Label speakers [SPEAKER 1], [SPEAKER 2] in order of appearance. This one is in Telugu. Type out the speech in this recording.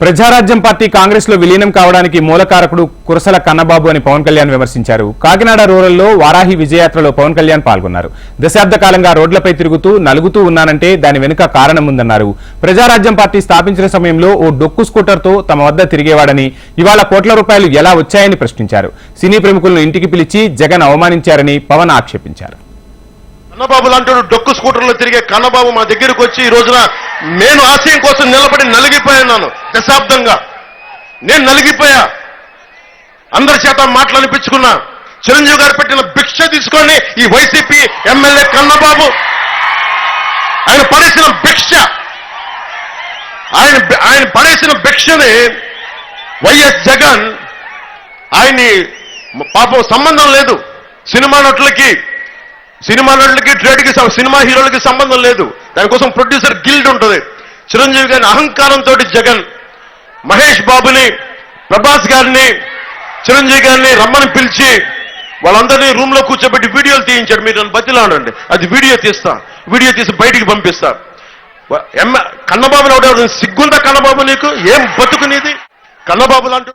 [SPEAKER 1] ప్రజారాజ్యం పార్టీ కాంగ్రెస్ లో విలీనం కావడానికి మూలకారకుడు కురసల కన్నబాబు అని పవన్ కళ్యాణ్ విమర్శించారు. కాకినాడ రూరల్లో వారాహి విజయయాత్రలో పవన్ కళ్యాణ్ పాల్గొన్నారు. దశాబ్ద కాలంగా రోడ్లపై తిరుగుతూ నలుగుతూ ఉన్నానంటే దాని వెనుక కారణం ఉందన్నారు. ప్రజారాజ్యం పార్టీ స్థాపించిన సమయంలో ఓ డొక్కు స్కూటర్తో తమ వద్ద తిరిగేవాడని, ఇవాళ కోట్ల రూపాయలు ఎలా వచ్చాయని ప్రశ్నించారు. సినీ ప్రముఖులను ఇంటికి పిలిచి జగన్ అవమానించారని పవన్ ఆక్షేపించారు.
[SPEAKER 2] కన్నబాబు లాంటి డొక్కు స్కూటర్లో తిరిగే కన్నబాబు మా దగ్గరకు వచ్చి ఈ రోజున నేను ఆశయం కోసం నిలబడి నలిగిపోయాను. దశాబ్దంగా నేను నలిగిపోయా. అందరి చేత మాటలు అనిపించుకున్నా. చిరంజీవి గారు పెట్టిన భిక్ష తీసుకొని ఈ వైసీపీ ఎమ్మెల్యే కన్నబాబు ఆయన పడేసిన భిక్ష, ఆయన పడేసిన భిక్షని వైఎస్ జగన్ ఆయన్ని పాపం సంబంధం లేదు. సినిమా నటులకి ట్రేడ్కి, సినిమా హీరోలకి సంబంధం లేదు. దానికోసం ప్రొడ్యూసర్ గిల్డ్ ఉంటుంది. చిరంజీవి గారిని అహంకారంతో జగన్ మహేష్ బాబుని, ప్రభాస్ గారిని, చిరంజీవి గారిని రమ్మని పిలిచి వాళ్ళందరినీ రూమ్ లో కూర్చోబెట్టి వీడియోలు తీయించాడు. మీరు నన్ను బతిలాడండి, అది వీడియో తీసి బయటికి పంపిస్తా. కన్నబాబుని ఒకటి సిగ్గుందా కన్నబాబు? నీకు ఏం బతుకునేది? కన్నబాబు లాంటి